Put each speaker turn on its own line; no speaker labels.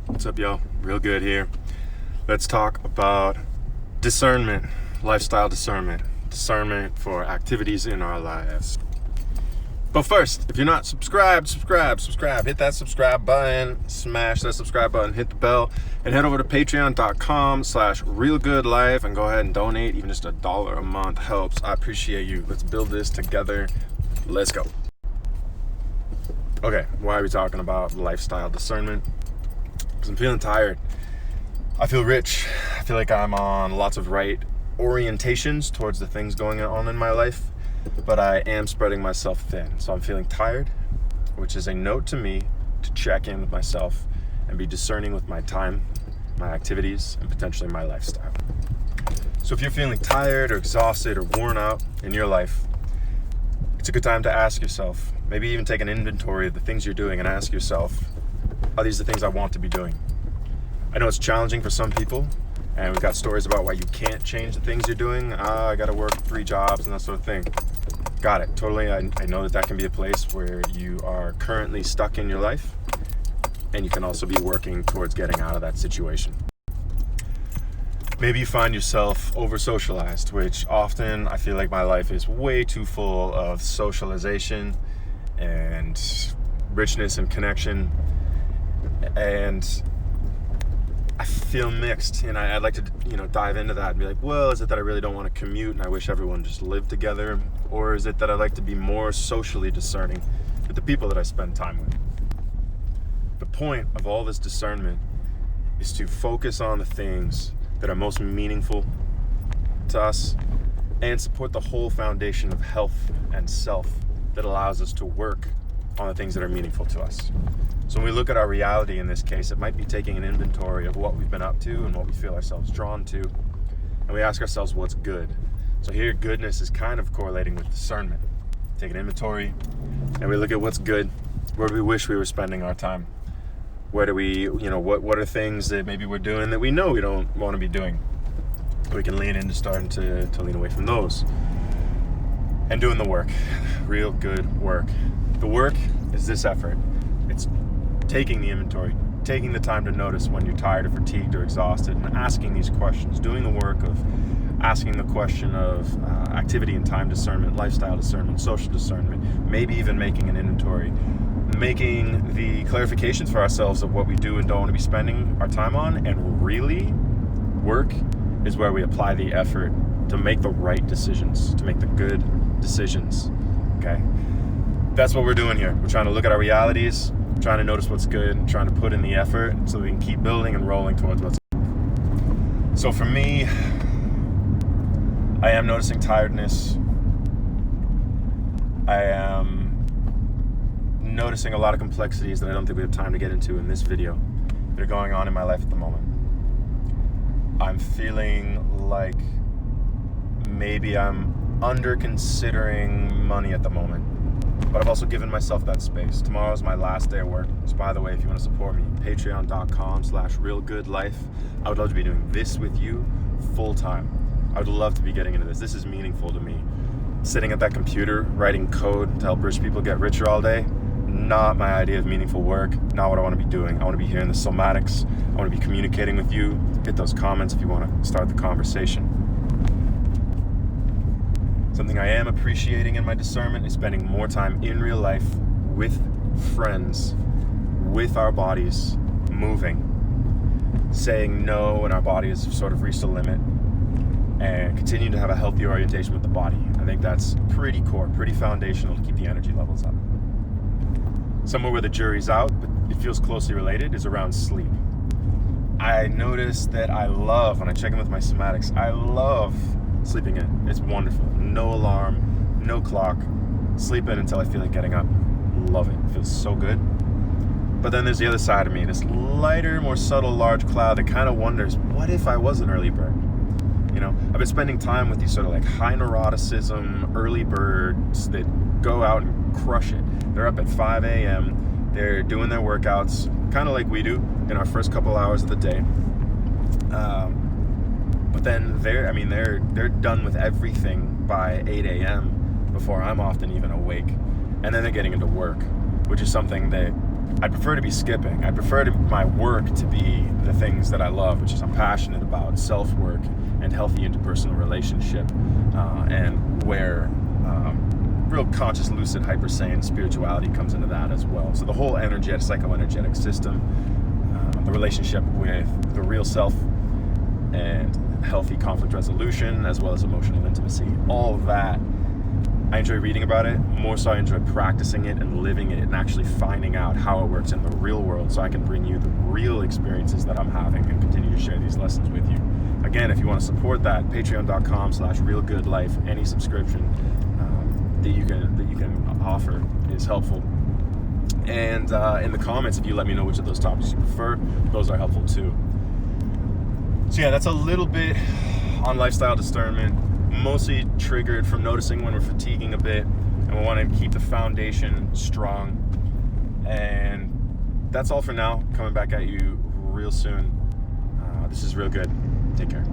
What's up, y'all? Real good here. Let's talk about discernment, lifestyle discernment, discernment for activities in our lives. But first, if you're not subscribed, subscribe. Hit that subscribe button, smash that subscribe button, hit the bell, and head over to patreon.com/realgoodlife and go ahead and donate. Even just $1 a month helps. I appreciate you. Let's build this together. Let's go. Okay, why are we talking about lifestyle discernment? Because I'm feeling tired. I feel rich. I feel like I'm on lots of right orientations towards the things going on in my life, but I am spreading myself thin. So I'm feeling tired, which is a note to me to check in with myself and be discerning with my time, my activities, and potentially my lifestyle. So if you're feeling tired or exhausted or worn out in your life, it's a good time to ask yourself, maybe even take an inventory of the things you're doing and ask yourself, are these the things I want to be doing? I know it's challenging for some people, and we've got stories about why you can't change the things you're doing. I got to work 3 jobs and that sort of thing. Got it. Totally. I know that can be a place where you are currently stuck in your life, and you can also be working towards getting out of that situation. Maybe you find yourself over-socialized, which often I feel like my life is way too full of socialization and richness and connection, and I feel mixed, and I'd like to dive into that and be like, well, is it that I really don't want to commute and I wish everyone just lived together, or is it that I'd like to be more socially discerning with the people that I spend time with? The point of all this discernment is to focus on the things that are most meaningful to us and support the whole foundation of health and self that allows us to work on the things that are meaningful to us. So when we look at our reality in this case, it might be taking an inventory of what we've been up to and what we feel ourselves drawn to, and we ask ourselves what's good. So here, goodness is kind of correlating with discernment. Take an inventory and we look at what's good, where do we wish we were spending our time, where do we, what are things that maybe we're doing that we know we don't want to be doing. We can lean into starting to lean away from those and doing the work, real good work. The work is this effort. It's taking the inventory, taking the time to notice when you're tired or fatigued or exhausted, and asking these questions, doing the work of asking the question of activity and time discernment, lifestyle discernment, social discernment, maybe even making an inventory, making the clarifications for ourselves of what we do and don't want to be spending our time on, and really work is where we apply the effort to make the right decisions, to make the good decisions, okay? That's what we're doing here. We're trying to look at our realities, trying to notice what's good, trying to put in the effort so we can keep building and rolling towards what's good. So for me, I am noticing tiredness. I am noticing a lot of complexities that I don't think we have time to get into in this video that are going on in my life at the moment. I'm feeling like maybe I'm under considering money at the moment, but I've also given myself that space. Tomorrow's my last day of work. So by the way, if you want to support me, patreon.com/realgoodlife. I would love to be doing this with you full time. I would love to be getting into this. This is meaningful to me. Sitting at that computer, writing code to help rich people get richer all day, not my idea of meaningful work, not what I want to be doing. I want to be hearing the somatics. I want to be communicating with you. Hit those comments if you want to start the conversation. Something I am appreciating in my discernment is spending more time in real life with friends, with our bodies, moving, saying no when our body has sort of reached a limit, and continuing to have a healthy orientation with the body. I think that's pretty core, pretty foundational to keep the energy levels up. Somewhere where the jury's out, but it feels closely related, is around sleep. I notice that I love, when I check in with my somatics, I love sleeping in. It's wonderful. No alarm, no clock. Sleep in until I feel like getting up. Love it. It feels so good. But then there's the other side of me, this lighter, more subtle, large cloud that kind of wonders, what if I was an early bird? I've been spending time with these sort of like high neuroticism early birds that go out and crush it. They're up at 5 a.m. They're doing their workouts, kind of like we do in our first couple hours of the day. But then they're done with everything by 8 a.m. before I'm often even awake. And then they're getting into work, which is something that I'd prefer to be skipping. I prefer my work to be the things that I love, which is I'm passionate about self-work and healthy interpersonal relationship, and where real conscious, lucid, hyper-sane spirituality comes into that as well. So the whole psychoenergetic system, the relationship with the real self, and healthy conflict resolution, as well as emotional intimacy. All of that, I enjoy reading about it. More so, I enjoy practicing it and living it and actually finding out how it works in the real world, so I can bring you the real experiences that I'm having and continue to share these lessons with you. Again, if you want to support that, patreon.com/realgoodlife. Any subscription that you can offer is helpful. And in the comments, if you let me know which of those topics you prefer, those are helpful too. So yeah, that's a little bit on lifestyle discernment, mostly triggered from noticing when we're fatiguing a bit and we want to keep the foundation strong. And that's all for now. Coming back at you real soon. This is real good. Take care.